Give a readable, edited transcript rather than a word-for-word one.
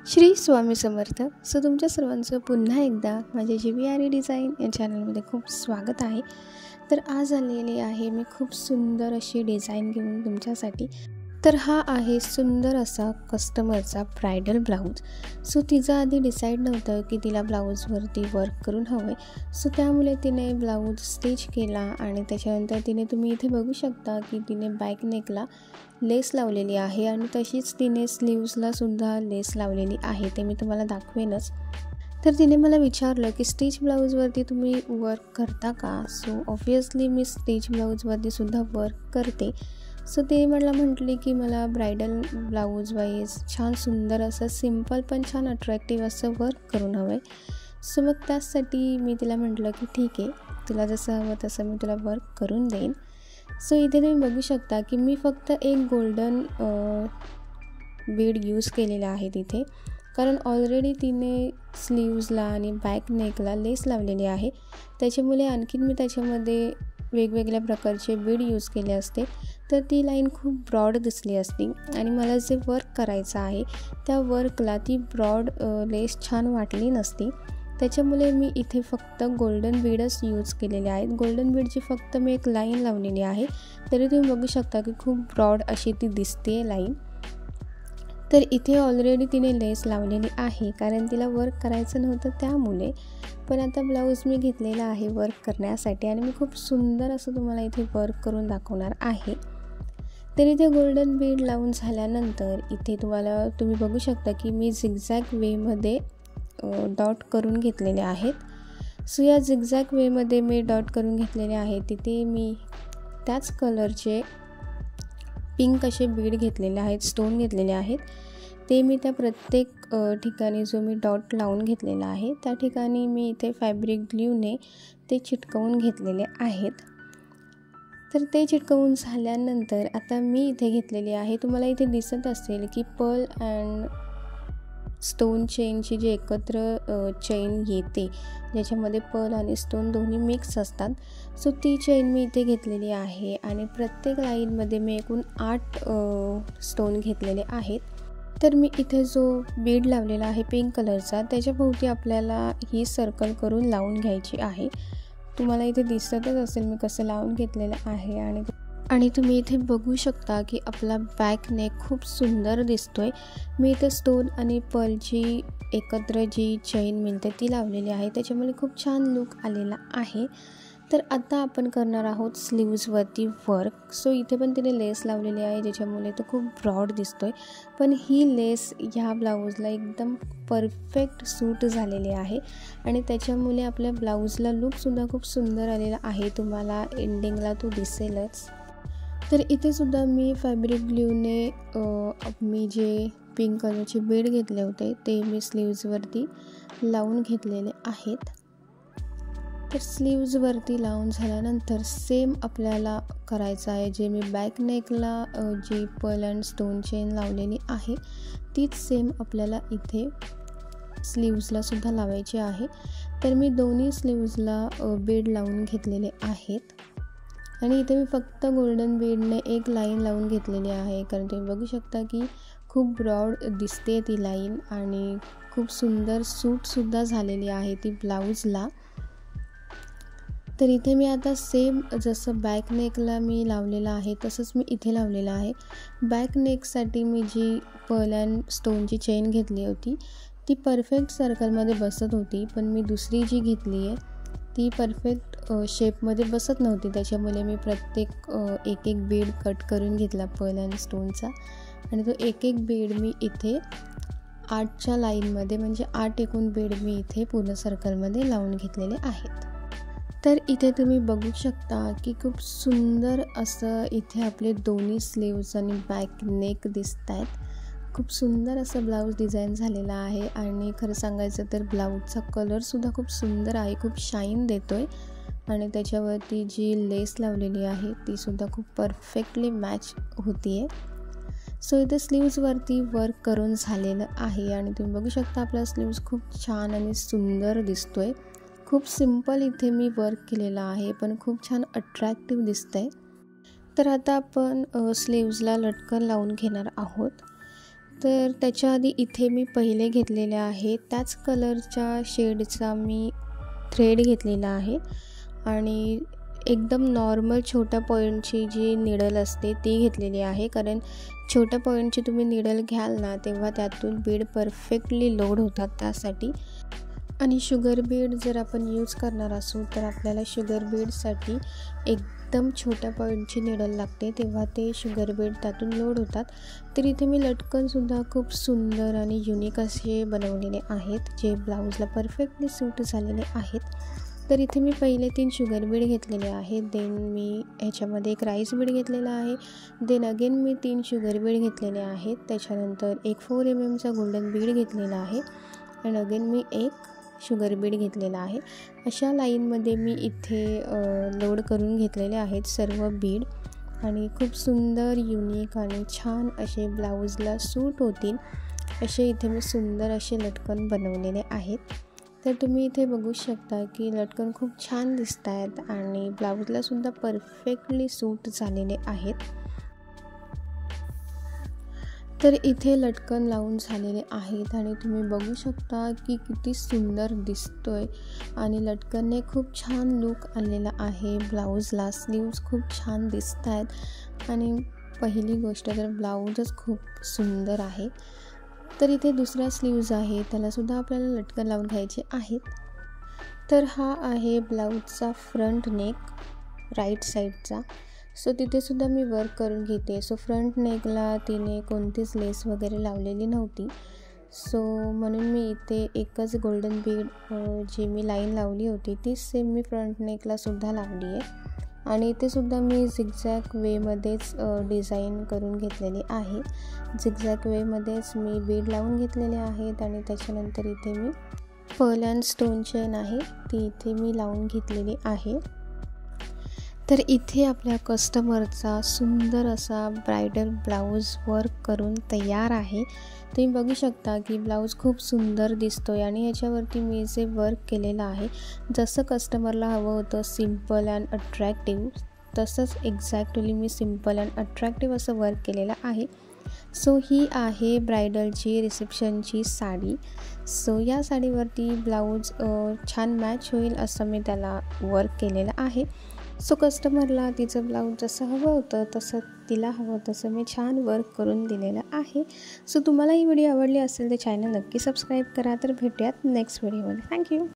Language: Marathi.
श्री स्वामी समर्थ. तुमच्या सर्वांचं पुन्हा एकदा माझ्या GVRE डिझाईन या चॅनलमध्ये खूप स्वागत आहे. तर आज आलेली आहे मी खूप सुंदर अशी डिझाईन घेऊन तुमच्यासाठी. तर हा आहे सुंदर असा कस्टमरचा ब्रायडल ब्लाऊज. तिचं आधी डिसाईड नव्हतं की तिला ब्लाऊजवरती वर्क करून हवं आहे. त्यामुळे तिने ब्लाऊज स्टिच केला आणि त्याच्यानंतर तुम्ही इथे बघू शकता की तिने बॅक नेकला लेस लावलेली आहे आणि तशीच तिने स्लीव्सला सुद्धा लेस लावलेली आहे. ते मी तुम्हाला दाखवेनच. तर तिने मला विचारलं की स्टिच ब्लाऊजवरती तुम्ही वर्क करता का? ऑब्व्हियसली मी स्टिच ब्लाऊजवरती सुद्धा वर्क करते. ते म्हटली की मला ब्रायडल ब्लाऊज वाईज छान सुंदर असं सिम्पल पण छान अट्रॅक्टिव्ह असं वर्क करून हवं आहे. मग त्यासाठी मी तिला म्हटलं की ठीक आहे, तुला जसं हवं तसं मी तुला वर्क करून देईन. इथे तुम्ही बघू शकता की मी फक्त एक गोल्डन बीड यूज केलेला आहे तिथे, कारण ऑलरेडी तिने स्लीव्सला आणि बॅक नेकला लेस लावलेली आहे. त्याच्यामुळे आणखीन मी त्याच्यामध्ये वेगवेगळ्या प्रकारचे बीड यूज केले असते तर ती लाईन खूप ब्रॉड दिसली असती आणि मला जे वर्क करायचं आहे त्या वर्कला ती ब्रॉड लेस छान वाटली नसती. त्याच्यामुळे मी इथे फक्त गोल्डन बीडच यूज केलेले आहेत. गोल्डन बीडची फक्त मी एक लाईन लावलेली आहे, तरी तुम्ही बघू शकता की खूप ब्रॉड अशी ती दिसते लाईन. तर इथे ऑलरेडी तिने लेस लावलेली आहे कारण तिला वर्क करायचं नव्हतं त्यामुळे. पण आता ब्लाऊज मी घेतलेला आहे वर्क करण्यासाठी आणि मी खूप सुंदर असं तुम्हाला इथे वर्क करून दाखवणार आहे. तर इथे गोल्डन बीड लावून झाल्यानंतर इथे तुम्ही बघू शकता की मी झिगझॅग वेमध्ये डॉट करून घेतलेले आहेत. या झिगझॅग वेमध्ये मी डॉट करून घेतलेले आहेत. तिथे मी त्याच कलरचे पिंक असे बीड घेतलेले आहेत, स्टोन घेतलेले आहेत. ते मी त्या प्रत्येक ठिकाणी जो मी डॉट लावून घेतलेला आहे त्या ठिकाणी मी इथे फॅब्रिक ग्ल्यूने ते चिटकवून घेतलेले आहेत. तर ते चिटकवून झाल्यानंतर आता मी इथे घेतलेली आहे, तुम्हाला इथे दिसत असेल की पर्ल अँड स्टोन चेनची जी एकत्र चेन येते ज्याच्यामध्ये पर्ल आणि स्टोन दोन्ही मिक्स असतात. ती चेन मी इथे घेतलेली आहे आणि प्रत्येक लाईनमध्ये मी एकूण 8 स्टोन घेतलेले आहेत. तर मी इथे जो बीड लावलेला आहे पिंक कलरचा त्याच्याभोवती आपल्याला ही सर्कल करून लावून घ्यायची आहे. तुम्हाला इथे दिसतच असेल मी कसं लावून घेतलेलं आहे आणि तुम्ही इथे बघू शकता की आपला बॅक नेक खूप सुंदर दिसतोय. मी इथे स्टोन आणि पर्लची एकत्र जी चेन मिळते ती लावलेली आहे, त्याच्यामुळे खूप छान लुक आलेला आहे. तर आता आपण करणार आहोत स्लीव्सवरती वर्क. इथे पण तिने लेस लावलेली आहे ज्याच्यामुळे तो खूप ब्रॉड दिसतोय, पण ही लेस ह्या ब्लाऊजला एकदम परफेक्ट सूट झालेली आहे आणि त्याच्यामुळे आपल्या ब्लाऊजला लुकसुद्धा खूप सुंदर आलेला आहे. तुम्हाला एंडिंगला तो दिसेलच. तर इथे सुद्धा मी फॅब्रिक ग्ल्यूने मी जे पिंक कलरचे बीड घेतले होते ते मी स्लीव्सवरती लावून घेतलेले आहेत. तर स्लीव्सवरती लावून झाल्यानंतर सेम आपल्याला करायचं आहे. जे मी बॅक नेकला जी पर्ल अँड स्टोन चेन लावलेली आहे तीच सेम आपल्याला इथे स्लीव्सला सुद्धा लावायची आहे. तर मी दोन्ही स्लीव्सला बीड लावून घेतलेले आहेत आणि इथे मी फक्त गोल्डन बीडने एक लाईन लावून घेतलेली आहे, कारण तुम्ही बघू शकता की खूप ब्रॉड दिसते ती लाईन आणि खूप सुंदर सूटसुद्धा झालेली आहे ती ब्लाऊजला. तर इथे मी आता सेम जसं बॅक नेकला मी लावलेलं आहे तसंच मी इथे लावलेलं आहे. बॅक नेकसाठी मी जी पर्ल अँड स्टोनची चेन घेतली होती ती परफेक्ट सर्कलमध्ये बसत होती, पण मी दुसरी जी घेतली आहे ती परफेक्ट शेपमध्ये बसत नव्हती. त्याच्यामुळे मी प्रत्येक एक बीड कट करून घेतला पर्ल अँड स्टोनचा आणि तो एक बीड मी इथे 8च्या लाईनमध्ये म्हणजे 8 एकूण बीड मी इथे पूर्ण सर्कलमध्ये लावून घेतलेले आहेत. तर इथे तुम्ही बघू शकता की खूप सुंदर असं इथे आपले दोन्ही स्लीव्स आणि बॅक नेक दिसत आहेत. खूप सुंदर असं ब्लाऊज डिझाईन झालेलं आहे आणि खरं सांगायचं तर ब्लाऊजचा कलरसुद्धा खूप सुंदर आहे, खूप शाईन देतो आहे आणि त्याच्यावरती जी लेस लावलेली आहे तीसुद्धा खूप परफेक्टली मॅच होती आहे. इथे स्लीव्सवरती वर्क करून झालेलं आहे आणि तुम्ही बघू शकता आपला स्लीव्स खूप छान आणि सुंदर दिसतो आहे. खूप सिम्पल इथे मी वर्क केलेलं आहे पण खूप छान अट्रॅक्टिव्ह दिसतं आहे. तर आता आपण स्लीव्सला लटकन लावून घेणार आहोत. तर त्याच्या आधी इथे मी पहिले घेतलेले आहे त्याच कलरच्या शेडचा मी थ्रेड घेतलेला आहे आणि एकदम नॉर्मल छोट्या पॉईंटची जी निडल असते ती घेतलेली आहे, कारण छोट्या पॉईंटची तुम्ही निडल घ्याल ना तेव्हा त्यातून बीड परफेक्टली लोड होतात त्यासाठी. आणि शुगर बीड जर आपण यूज करणार असू तर आपल्याला शुगर बीडसाठी एकदम छोट्या पॉईंटची निडल लागते, तेव्हा ते शुगर बीड त्यातून लोड होतात. तर इथे मी लटकनसुद्धा खूप सुंदर आणि युनिक असे बनवलेले आहेत जे ब्लाऊजला परफेक्टली सूट झालेले आहेत. तर इथे मी पहिले 3 शुगर बीड घेतलेले आहेत, देन मी ह्याच्यामध्ये एक राईस बीड घेतलेला आहे, देन अगेन मी 3 शुगर बीड घेतलेले आहेत, त्याच्यानंतर एक 4 mm गोल्डन बीड घेतलेला आहे आणि अगेन मी एक शुगर बीड घेतलेला आहे. अशा लाईनमध्ये मी इथे लोड करून घेतलेले आहेत सर्व बीड आणि खूप सुंदर युनिक आणि छान असे ब्लाऊजला सूट होतील असे इथे मी सुंदर असे लटकन बनवलेले आहेत. तर तुम्ही इथे बघू शकता की लटकन खूप छान दिसत आहेत आणि ब्लाऊजला सुद्धा परफेक्टली सूट झालेले आहेत. तर इथे लटकन लावून झालेले आहेत आणि तुम्ही बघू शकता की किती सुंदर दिसतोय आणि लटकनने खूप छान लूक आलेला आहे ब्लाऊजला. स्लीव्ज खूप छान दिसत आहेत आणि पहिली गोष्ट तर ब्लाऊजच खूप सुंदर आहे. तर इथे दुसरा स्लीव्ज आहे, त्यालासुद्धा आपल्याला लटकन लावून घ्यायचे आहेत. तर हा आहे ब्लाऊजचा फ्रंट नेक राईट साईडचा. सो तिथेसुद्धा मी वर्क करून घेते. सो फ्रंट नेकला तिने कोणतीच लेस वगैरे लावलेली नव्हती, सो म्हणून मी इथे एकच गोल्डन बीड जी मी लाईन लावली होती तीच सेम मी फ्रंट नेकलासुद्धा लावली आहे आणि इथेसुद्धा मी झिगझॅग वेमध्येच डिझाईन करून घेतलेली आहे. झिगझॅग वेमध्येच मी बीड लावून घेतलेले आहेत आणि त्याच्यानंतर इथे मी पर्ल अँड स्टोन चेन आहे ती इथे मी लावून घेतलेली आहे. तर इथे आपल्या कस्टमरचा सुंदर असा ब्रायडल ब्लाऊज वर्क करून तयार आहे. तुम्ही बघू शकता की ब्लाऊज खूप सुंदर दिसतोय आणि याच्यावरती मी जे वर्क केलेलं आहे जसं कस्टमरला हवं होतं सिम्पल अँड अट्रॅक्टिव्ह, तसंच exactly me simple and attractive असं वर्क केलेलं आहे. सो ही आहे ब्रायडलची रिसेप्शनची साडी. सो या साडीवरती ब्लाऊज छान मॅच होईल असं मी त्याला वर्क केलेलं आहे. सो कस्टमरला तिचं ब्लाऊज जसं हवं होतं तसं तिला हवं तसं मी छान वर्क करून दिलेलं आहे. सो तुम्हाला ही व्हिडिओ आवडली असेल तर चॅनल नक्की सबस्क्राईब करा. तर भेटूयात नेक्स्ट व्हिडिओमध्ये. थँक्यू.